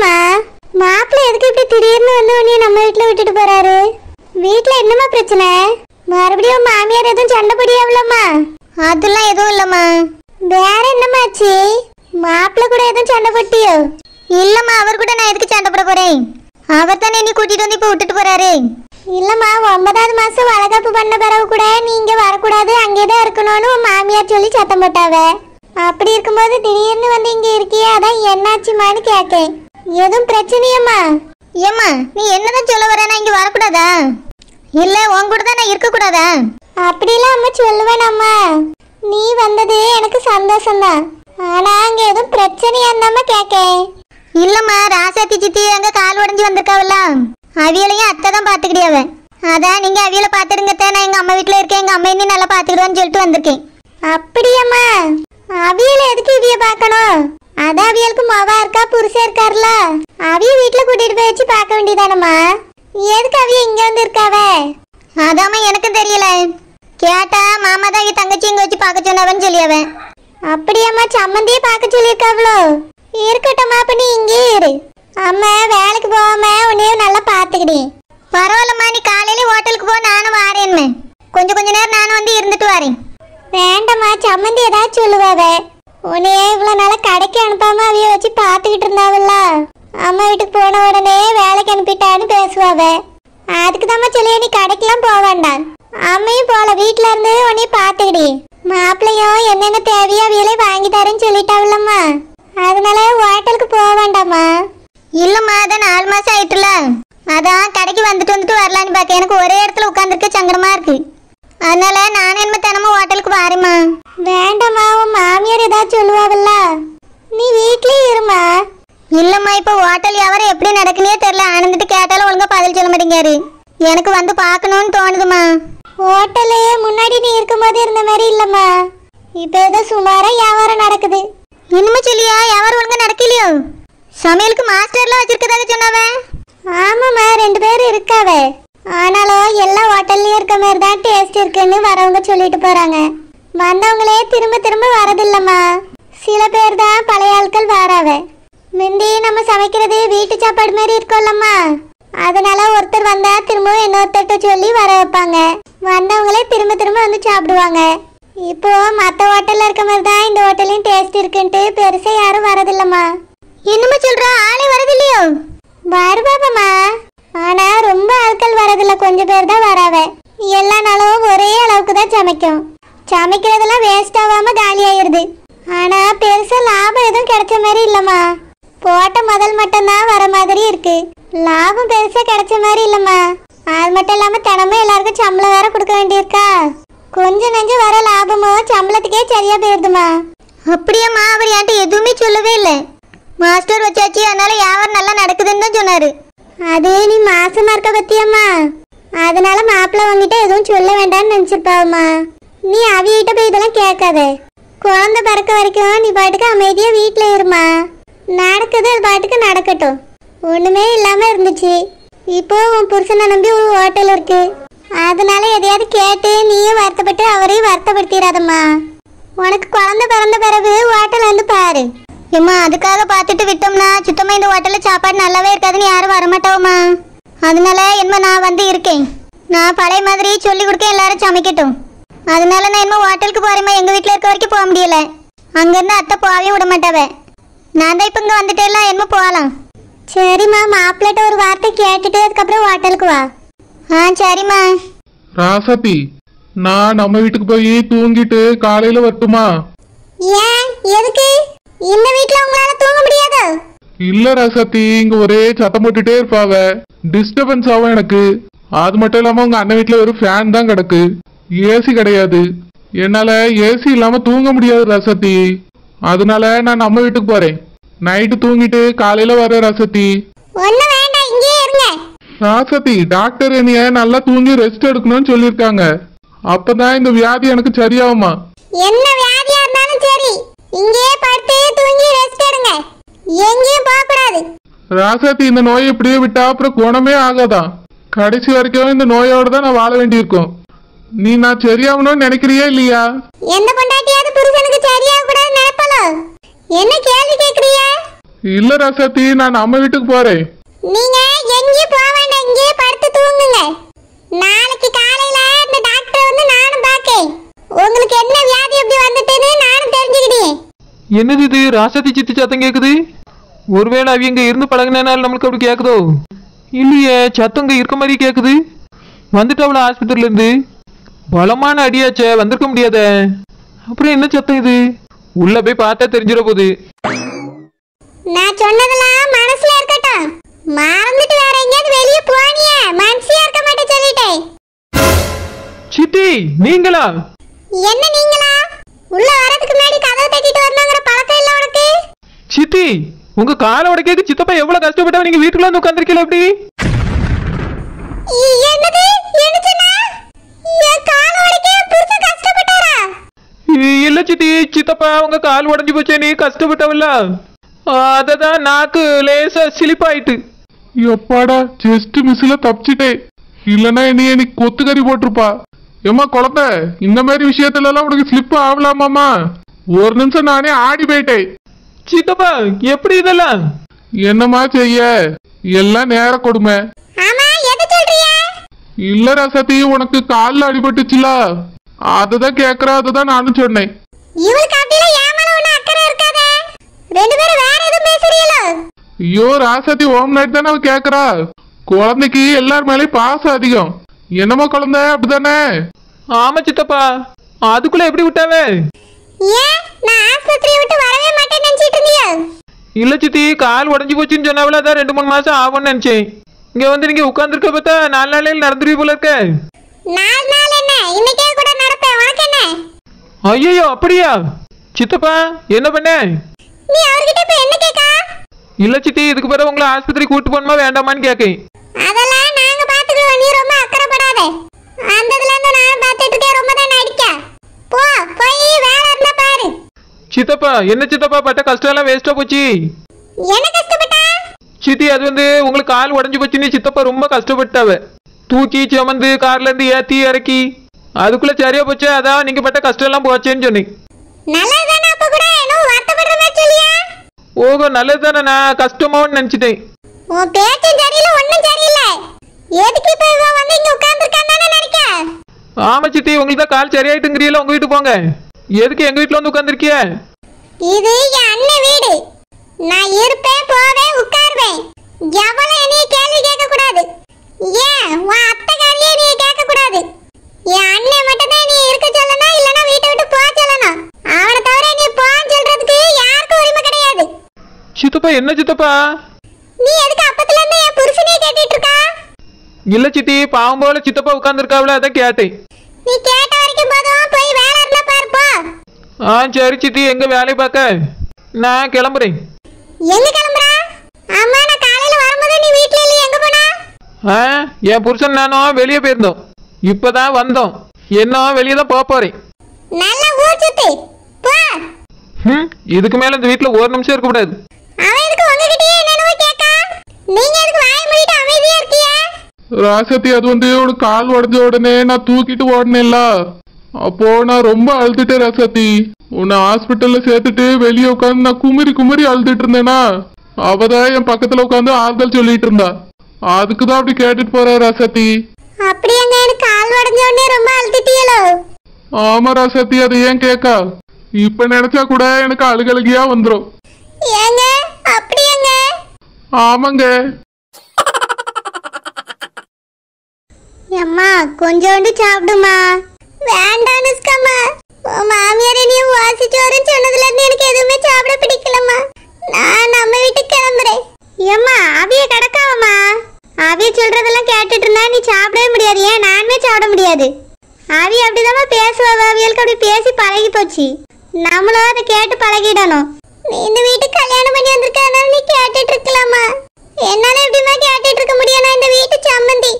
என்னம்மா மாப்பிள்ளை எதுக்கு இப்படி திடீர்னு வந்து உன்னைய நம்ம வீட்டுல விட்டுட்டு போறாரு? வீட்டுல என்னம்மா பிரச்சனை? மறுபடியும் மாமியார் எதுவும் சண்டை போடியாவலம்மா? அதெல்லாம் எதுவும் இல்லம்மா. வேற என்னமாச்சு? மாப்பிள்ளை கூட எதுவும் சண்டை போட்டியோ? இல்லம்மா, அவர் கூட நான் எதுக்கு சண்டை போட போறேன்? அவர் தானே நீ கூட்டிட்டு வந்து இப்ப விட்டுட்டு போறாரு. இல்லம்மா, 9வது மாசம் வளகாப்பு பண்ண பிறகு கூட நீங்க வரக்கூடாது, அங்கேதான் இருக்கணும்னு உன் மாமியார் சொல்லி சத்தம் போட்டாவ. அப்படி இருக்கும்போது திடீர்னு வந்து இங்க இருக்கியே, அதான் என்னாச்சுமான்னு கேட்கேன். எதுவும் பிரச்சனையம்மா? ஏம்மா, நீ என்னதான் சொல்ல வர? நான் இங்க வரக்கூடாதா? இல்ல உன் கூட தான் நான் இருக்க கூடாதா? அப்படிலாம் அம்மா சொல்லுவேனாம்மா. நீ வந்தது எனக்கு சந்தோஷம்தான். ஆனா அங்க எதுவும் பிரச்சனையா இருந்தாம கேட்கேன். இல்லம்மா, ராசாத்தி சித்தி அங்க கால் உடைஞ்சு வந்திருக்காவல்ல, அவியலையும் அத்தை தான் பாத்துக்கிட்டியாவ. அதான் நீங்க அவியலை பாத்துடுங்க, நான் எங்க அம்மா வீட்டுல இருக்கேன், எங்க அம்மா இன்னும் நல்லா பாத்துக்கிடுவான்னு சொல்லிட்டு வந்திருக்கேன். அப்படியாம்மா? அவியலை எதுக்கு இவிய பாக்கணும்? அதான் அவியலுக்கு மவா இருக்கா, புருஷன் இருக்காருல, அவிய வீட்டுல கூட்டிட்டு போய் வச்சு பார்க்க வேண்டியதானம்மா. எதுக்கு அவிய இங்க வந்து இருக்காவ? அதாம்மா எனக்கும் தெரியல. கேட்டா மாமா தான் இங்க தங்கச்சி இங்க வச்சு பார்க்க சொன்னவன்னு சொல்லியாவன். அப்படியாம்மா, சம்மந்தியே பார்க்க சொல்லியிருக்காவளோ? இருக்கட்டும்மா, அப்ப நீ இங்கே இரு. அம்மா வேலைக்கு போகாம உன்னையும் நல்லா பாத்துக்கிடி. பரவாயில்லம்மா, நீ காலையில ஹோட்டலுக்கு போ, நானும் வாரேன்மே. கொஞ்ச நேரம் நானும் வந்து இருந்துட்டு வரேன். வேண்டாம்மா, சம்மந்தி ஏதாச்சும் சொல்லுவாவ. உன்னையே இவ்வளவு நாள கடைக்கு அனுப்பாம அவைய வச்சு பாத்துக்கிட்டு இருந்தாவல்ல, அம்மா வீட்டுக்கு போன உடனே வேலைக்கு அனுப்பிட்டான்னு பேசுவாவ. அதுக்குதாம்மா சொல்லிய நீ கடைக்கெல்லாம் போக வேண்டாம். அம்மையும் போல, வீட்டுல இருந்து உன்னைய பாத்துக்கிடி. மாப்பிள்ளையும் என்னென்ன தேவையோ அவையிலே வாங்கி தரேன்னு சொல்லிட்டாவல்லம்மா, அதனால ஹோட்டலுக்கு போக வேண்டாமா? இல்லம்மா, அதான் 4 மாசம் ஆயிட்டுல, அதான் கடைக்கு வந்துட்டு வரலான்னு பாக்க. எனக்கு ஒரே இடத்துல உட்காந்துருக்க சங்கடமா இருக்கு. அதனால நானும் என்ன தினமும் ஹோட்டலுக்கு வாரேம்மா. வேண்டாம்மா, உன் மாமியார் ஏதாச்சும் சொல்லுவாங்கல்ல, நீ வீட்லயே இருமா. இல்லம்மா, இப்ப ஹோட்டல் வியாபாரம் எப்படி நடக்குன்னே தெரியல. ஆனந்திட்டு கேட்டாலும் ஒழுங்கா பதில் சொல்ல மாட்டேங்காரு. எனக்கு வந்து பாக்கணும்னு தோணுதுமா. ஹோட்டலு முன்னாடி நீ இருக்கும்போது இருந்த மாதிரி இல்லம்மா, இப்ப ஏதோ சுமாரா வியாபாரம் நடக்குது. இன்னுமே சொல்லியா வியாபாரம் ஒழுங்கா நடக்கலையோ? சமையலுக்கு மாஸ்டர்லாம் வச்சிருக்கதாக சொன்னாவ. ஆமாம்மா, 2 பேர் இருக்காவ. ஆனாலும் எல்லா ஹோட்டல்லையும் இருக்க மாதிரி தான் டேஸ்ட் இருக்குன்னு வரவங்க சொல்லிட்டு போறாங்க. வந்தவங்களே திரும்ப வரதில்லம்மா. சில பேர் தான் பழைய ஆட்கள் வராவ. முந்தி நம்ம சமைக்கிறது வீட்டு சாப்பாடு மாதிரி இருக்கும்லம்மா, அதனால ஒருத்தர் வந்தா திரும்பவும் இன்னொருத்தர்கிட்ட சொல்லி வர வைப்பாங்க. வந்தவங்களே திரும்ப வந்து சாப்பிடுவாங்க. இப்போ மற்ற ஹோட்டல்ல இருக்க மாதிரி தான் இந்த ஹோட்டலையும் டேஸ்ட் இருக்குன்ட்டு பெருசா யாரும் வரதில்லம்மா. என்னமா சொல்ற? ஆளே வரதில்லையோ? வருவாப்பம்மா, ஆனா ரொம்ப ஆட்கள் வரதில்ல, கொஞ்சம் பேர் தான் வராவ. எல்லா நாளும் ஒரே அளவுக்கு தான் சமைக்கும். சமைக்கிறதெல்லாம் வேஸ்ட் ஆகாம காலி ஆயிருது. ஆனா பெருசா லாபம் எதுவும் கிடைச்ச மாதிரி இல்லம்மா. போட்ட முதல் மட்டும் தான் வர மாதிரி இருக்கு, லாபம் பெருசா கிடைச்ச மாதிரி இல்லம்மா. அது மட்டும் இல்லாம தினமும் எல்லாருக்கும் சம்பளம் வேற கொடுக்க வேண்டியிருக்கா. கொஞ்சம் நஞ்சம் வர லாபமோ சம்பளத்துக்கே சரியா போயிருதுமா. அப்படியாம்மா? அவர் என்கிட்ட எதுவுமே சொல்லவே இல்லை. மாஸ்டர் வச்சாச்சு, அதனால வியாபாரம் நல்லா நடக்குதுன்னு தான் சொன்னாரு. அதே நீ மாசமா இருக்க பத்தியம்மா, அதனால மாப்பிள்ளை வாங்கிட்ட எதுவும் சொல்ல வேண்டாம்னு நினைச்சிருப்பாவம்மா. நீ அவியிட்ட போய் இதெல்லாம் கேட்காத. குழந்தை பிறக்க வரைக்கும் நீ பாட்டுக்கு அமைதியா வீட்டுல இருமா. நடக்குது அது பாட்டுக்கு நடக்கட்டும். ஒண்ணுமே இல்லாம இருந்துச்சு, இப்போ உன் புருஷனை நம்பி ஒரு ஹோட்டல் இருக்கு. அதனால எதையாவது கேட்டு நீயும் வருத்தப்பட்டு அவரையும் வருத்தப்படுத்திடாதம்மா. உனக்கு குழந்தை பிறந்த பிறகு ஹோட்டல் வந்து பாரு. ஏம்மா, அதுக்காக பார்த்துட்டு விட்டோம்னா சுத்தமா இந்த ஹோட்டல்ல சாப்பாடு நல்லாவே இருக்காதுன்னு யாரும் வரமாட்டோம்மா. அதனால என்ன நான் வந்து இருக்கேன். நான் பழைய மாதிரி சொல்லி கொடுக்க எல்லாரும் சமைக்கட்டும். அதனால நான் என்ன ஹோட்டலுக்கு போறேம்மா. எங்க வீட்டுல இருக்க வரைக்கும் போக முடியல, அங்கிருந்து அத்தை போகவே விட மாட்டாவ. நான் தான் இப்ப இங்க வந்துட்டேலாம், என்ன போகலாம். சரிம்மா, மாப்பிள்ளைட்ட ஒரு வார்த்தை கேட்டுட்டு அதுக்கப்புறம் ஹோட்டலுக்கு வா. சரிம்மா. ராசாத்தி, நான் நம்ம வீட்டுக்கு போய் தூங்கிட்டு காலையில வரட்டுமா? ஏன், எதுக்கு? இந்த வீட்ல உங்களால தூங்க முடியாது? இல்ல ராசாத்தி, இங்க ஒரே சத்தம் போட்டுட்டே இருப்பாவ, டிஸ்டர்பன்ஸ் ஆகும் எனக்கு. அது மட்டும் இல்லாம உங்க அண்ணன் வீட்டுல ஒரு ஃபேன் தான் கிடக்கு, ஏசி கிடையாது. என்னால ஏசி இல்லாம தூங்க முடியாது ராசாத்தி. அதனால நான் நம்ம வீட்டுக்கு போறேன். நைட்டு தூங்கிட்டு காலையில வரேன் ராசாத்தி. ஒண்ணு வேண்டாம், இங்கே இருங்க. ராசாத்தி, டாக்டர் என்னைய நல்லா தூங்கி ரெஸ்ட் எடுக்கணும்னு சொல்லியிருக்காங்க. அப்பதான் இந்த வியாதி எனக்கு சரியாகுமா? என்ன வியாதியா இருந்தாலும் சரி, இங்கே படுத்து தூங்கி ரெஸ்ட் எடுங்க, எங்கேயும் போக கூடாது. ராசாத்தி, இந்த நோயை இப்படியே விட்டா அப்புறம் குணமே ஆகாதான். கடைசி வரைக்கும் இந்த நோயோட தான் நான் வாழ வேண்டியிருக்கும். நீ நான் சரியாகணும்னு நினைக்கிறியா இல்லையா? எந்த பொண்டாட்டியாவது புருஷனுக்கு சரியாக கூடாது நினைப்பல? என்ன கேள்வி கேக்குறியா? இல்ல ராசாத்தி, நான் நம்ம வீட்டுக்கு போறேன். நீங்க எங்கேயும் போக வேண்டாம், இங்கேயே படுத்து தூங்குங்க. நாளைக்கு காலையில இந்த டாக்டர் வந்து நானும் பாக்கேன். உங்களுக்கு என்ன வியாதி எப்படி வந்துட்டுன்னு நானும் தெரிஞ்சுக்கிட்டேன். என்னது இது? ராசாத்தி சித்தி சத்தம் கேக்குது. ஒருவேளை அவங்க இருந்து பழகினால நம்மளுக்கு அப்படி கேக்குதோ? இல்லையே, சத்தம் இங்க இருக்க மாதிரி கேக்குது. வந்துட்டாவளா ஆஸ்பத்திரியில இருந்து? பலமான அடியாச்சே, வந்திருக்க முடியாத. அப்புறம் என்ன சத்தம் இது? உள்ள போய் பார்த்தா தெரிஞ்சிட போகுது. நான் சொன்னதெல்லாம் மனசுல இருக்கட்டும். மறந்துட்டு வேற எங்கேயாவது வெளியே போனியே மனசியா இருக்க மாட்டேன் சொல்லிட்டேன். சித்தி நீங்களா? என்ன நீங்களா? உள்ள வரதுக்கு முன்னாடி கதவை தட்டிட்டு வரணுங்கிற பழக்கம் இல்ல உனக்கு? சித்தி உங்க காலை உடைக்க சித்தப்பா எவ்வளவு கஷ்டப்பட்டா நீங்க வீட்டுக்குள்ள வந்து உட்காந்துருக்கீங்க அப்படி? என்னது? என்ன சொன்னா? என் காலை உடைக்க புருஷ கஷ்டப்பட்டாரா? இல்ல சித்தி, சித்தப்பா உங்க கால் உடைஞ்சு போச்சே, நீ கஷ்டப்பட்டவல்ல, அததான் நாக்கு லேசா சிலிப்பாயிட்டு. எப்பாடா, ஜஸ்ட் மிஸ்ல தப்பிச்சிட்டே. இல்லன்னா என்னைய நீ கொத்துக்கறி போட்டிருப்பா. ஏமா குழந்தை, இந்த மாதிரி விஷயத்துல எல்லாம் உனக்கு ஸ்லிப் ஆகலாமாமா? ஒரு நிமிஷம் நானே ஆடி போயிட்டேன். சித்தப்பா எப்படி இதெல்லாம்? என்னமா செய்ய, எல்லாம் நேர கொடுமை. ஆமா, எதை சொல்றீங்க? இல்ல ராசாத்தி, உனக்கு கால்ல அடிபட்டுச்சுல, அததான் கேக்குறா. அதுதான் நானும் சொன்னேன். இவளுக்கு அப்படிலாம் ஏமால ஒண்ணு அக்கறை இருக்காதே. ரெண்டு பேரும் வேற எதுவும் பேசுறீங்களோ? ஐயோ ராசாத்தி, ஓம் நாட்டு தானே அவ கேக்குறா. குழந்தைக்கு எல்லார் மேலேயும் பாசம் அதிகம். என்னமா குழந்தை, அப்படித்தானே? ஆமா சித்தப்பா, அதுக்குள்ள எப்படி விட்டாவே? ஏன் நான் ஆஸ்பத்திரியை விட்டு வரவே மாட்டேன்னு நினைச்சிட்டு இருந்தியா? இல்ல சித்தி, கால் உடஞ்சி போச்சுன்னு சொன்னாவில, அதான் 2-3 மாசம் ஆகும்னு நினைச்சேன். இங்க வந்து நீங்க உட்கார்ந்துருக்க பார்த்தா 4 நாளையில் நடந்துருவி போல இருக்க. 4 நாள் என்ன, இன்னைக்கே கூட நடப்பேன். உனக்கு என்ன? ஐயோ அப்படியா? சித்தப்பா என்ன பண்ண? நீ அவர்கிட்ட இப்ப என்ன கேட்கா? இல்ல சித்தி, இதுக்கு பிறகு உங்களை ஆஸ்பத்திரி கூட்டு போகணுமா வேண்டாமான்னு கேட்கேன். அதெல்லாம் நாங்க பாத்துக்கிறோம், நீ ரொம்ப அக்கறைப்படாத. அந்ததுல இருந்து நான் பாத்துட்டு இருக்கேன், ரொம்ப தான் நடிக்க. போ, போய் வேலை இருந்தா பாரு. சித்தப்பா என்ன சித்தப்பா, பட்ட கஷ்டம் எல்லாம் வேஸ்டா போச்சு. என்ன கஷ்டப்பட்டா? சித்தி அது வந்து உங்களுக்கு கால் உடஞ்சு போச்சுன்னு சித்தப்பா ரொம்ப கஷ்டப்பட்டாவ. தூக்கி சுமந்து கார்ல இருந்து ஏத்தி இறக்கி அதுக்குள்ள சரியா போச்சு, அதான் நீங்க பட்ட கஷ்டம் எல்லாம் போச்சேன்னு சொன்னேன். நல்லதுதானே? அப்ப கூட என்ன வருத்தப்படுற மாதிரி சொல்லியா? ஓகோ நல்லது தானே, நான் கஷ்டமாவும் நினைச்சிட்டேன். உன் பேச்சும் சரியில்லை, ஒன்னும் சரியில்லை. எதுக்கு இப்ப இவன் வந்து இங்க உட்கார்ந்துருக்கான்னு நினைக்க? ஆமா சித்தி, உங்களுக்கு தான் கால் சரியாயிட்டுங்கிறீல, உங்க வீட்டுக்கு போங்க. எதுக்கு எங்க வீட்டுல வந்து உட்காந்துருக்கிய? இது என் அண்ணன் வீடு. நான் இருப்பேன், போவேன், உட்காருவேன். எவ்வளவு என்னைய கேள்வி கேட்க கூடாது. ஏன் உன் அத்தைக்காரியே நீ கேட்க கூடாது. என் அண்ணன் மட்டும் தான் நீ இருக்க சொல்லணும், இல்லனா வீட்டை விட்டு போக சொல்லணும். அவனை தவிர நீ போன்னு சொல்றதுக்கு யாருக்கும் உரிமை கிடையாது. சித்தப்பா என்ன சித்தப்பா? நீ எதுக்கு அப்பத்துல இருந்து என் புருஷனையே கேட்டுட்டு இருக்கா? இல்ல சித்தி, பாவம் போல சித்தப்பா உட்காந்துருக்காவில, அதான் கேட்டேன். நீ கேட்ட வரைக்கும் போதும், போய் வேலை இருந்தா பாருப்பா. சரி சித்தி, எங்க வேலையை பார்க்க நான் கிளம்புறேன். எங்க கிளம்புறா? அம்மா, நான் காலையில வரும்போது நீ வீட்ல இல்ல, எங்க போனா? என் புருஷன் நானும் வெளியே போயிருந்தோம், இப்பதான் வந்தோம். என்ன வெளியே தான் போக போறேன். நல்ல ஊர் சுத்தி போ. இதுக்கு மேல இந்த வீட்டுல ஒரு நிமிஷம் இருக்க கூடாது. அவன் எதுக்கு உங்ககிட்டயே என்னென்னவோ கேட்கா? நீங்க எதுக்கு வாய் மூடிட்டு அமைதியா இருக்கீங்க? ராசாத்தி, அது வந்து உனக்கு கால் உடஞ்ச உடனே நான் தூக்கிட்டு ஓடனேல்ல, அப்போ நான் ரொம்ப அழுதுட்டேன் ராசாத்தி. உன்னை ஹாஸ்பிட்டல்ல சேர்த்துட்டு வெளியே உட்காந்து நான் குமரி குமரி அழுதுட்டு இருந்தேனா, அவதான் என் பக்கத்துல உட்காந்து ஆறுதல் சொல்லிட்டு இருந்தா. அதுக்குதான் அப்படி கேட்டுட்டு போற ராசாத்தி. அப்படியாங்க? எனக்கு கால் உடஞ்ச உடனே ரொம்ப அழுதுட்டீங்களோ? ஆமா ராசாத்தி, அது ஏன் கேக்கா? இப்ப நினைச்சா கூட எனக்கு அழுகழுகியா வந்துரும். ஏங்க அப்படியாங்க? ஆமாங்க. அம்மா, கொஞ்சோண்டு சாப்பிடுமா. வேண்டாம் நிஸ்கம்மா, மாமியார் நீ வாசிச்சோருன்னு சொன்னதுல இருந்து எனக்கு எதுவுமே சாப்பிட பிடிக்கலம்மா. நான் நம்ம வீட்டுக்கு கிளம்புறேன். ஏம்மா, அவிய கிடக்காவம்மா. அவிய சொல்றதெல்லாம் கேட்டுட்டு இருந்தா நீ சாப்பிடவே முடியாது. ஏன் நானுமே சாப்பிட முடியாது. அவிய அப்படிதான் பேசுவாங்க, அவியலுக்கு அப்படி பேசி பழகி போச்சு. நம்மளும் அதை கேட்டு பழகிடணும். நீ இந்த வீட்டுக்கு கல்யாணம் பண்ணி வந்திருக்க, அதனால நீ கேட்டுட்டு இருக்கலாமா. என்னால எப்படிமா கேட்டுட்டு இருக்க முடியும்? நான் இந்த வீட்டு சம்மந்தி,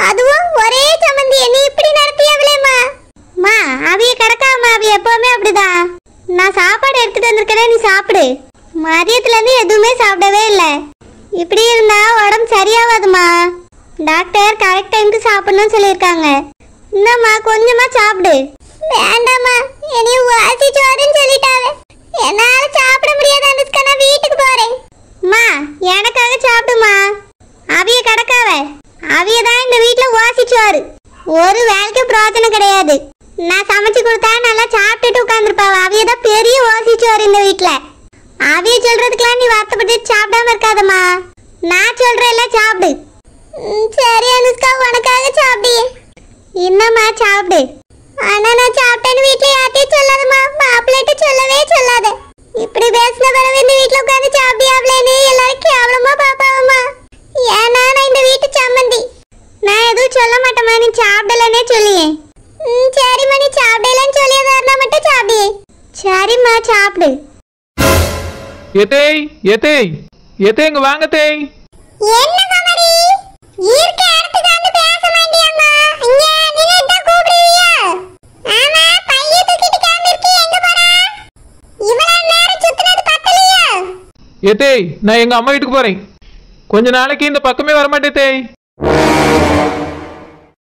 அதுவும் ஒரே சம்மந்தி. என்ன இப்படி நடத்தியாவலேம்மா? மா, அவிய கிடக்காம, அவிய எப்பவுமே அப்படிதான். நான் சாப்பாடு எடுத்துட்டு வந்திருக்கேன், நீ சாப்பிடு. மதியத்துல இருந்து எதுவுமே சாப்பிடவே இல்லை. இப்படி இருந்தா உடம்பு சரியாவாதுமா. டாக்டர் கரெக்ட் டைமுக்கு சாப்பிடணும்னு சொல்லியிருக்காங்க. இந்தம்மா, கொஞ்சமா சாப்பிடு. வேண்டாமா, என்னைய வாசிச்சோருன்னு சொல்லிட்டாவே. என்னால சாப்பிட முடியாது அனுஷ்கா, நான் வீட்டுக்கு போறேன். மா எனக்காக சாப்பிடுமா. அவிய கடக்காவ அவிய தான் இந்த வீட்டுல ஓசிச்சோறு. ஒரு வேலைக்கு பிரோஜனம் கிடையாது. நான் சமைச்சு கொடுத்தா நல்லா சாப்பிட்டுட்டு உட்காந்துருப்பாவ. அவிய தான் பெரிய ஓசிச்சோறு இந்த வீட்டுல. அவிய சொல்றதுக்கெல்லாம் நீ வருத்தப்பட்டு சாப்பிடாம இருக்காதம்மா. நான் சொல்றேன்ல சாப்பிடு. சரி அனுஷ்கா, உனக்காக சாப்பிடு. இன்னம்மா சாப்பிடு. ஆனா நான் சாப்பிட்டேன்னு வீட்டுல யார்ட்டையும் சொல்லாதம்மா. மாப்பிள்ளைட்டு சொல்லவே சொல்லாத. இப்படி பேசின பிறகு இந்த வீட்டுல உட்காந்து சாப்பிடியாப்லேன்னு எல்லாரும் கேவலமா பாப்பாவம்மா. ஏன்னா நான் இந்த வீட்டு சம்மந்தி. நான் எதுவும் சொல்ல மாட்டேம்மா, நீ சாப்பிடலன்னே சொல்லியே. சரிம்மா, நீ சாப்பிடலன்னு சொல்லியதாருனா மட்டும் சாப்பிடு. சரிம்மா சாப்பிடு. ஏத்தேய் ஏத்தேய் ஏத்தேய் இங்க வாங்க தேய். என்ன குமரி, ஈர்க்க இடத்துக்கு வந்து பேச மாட்டியாம்மா? இங்க நின்னுட்டா கூப்பிடுவியா? ஆமா, பைய தூக்கிட்டு கிளம்பிருக்கீ, எங்க போற? இவ்வளவு நேரம் சுத்துனது பத்தலையா? ஏத்தேய் நான் எங்க அம்மா வீட்டுக்கு போறேன். கொஞ்ச நாளைக்கு இந்த பக்கமே வரமாட்டே தேய்.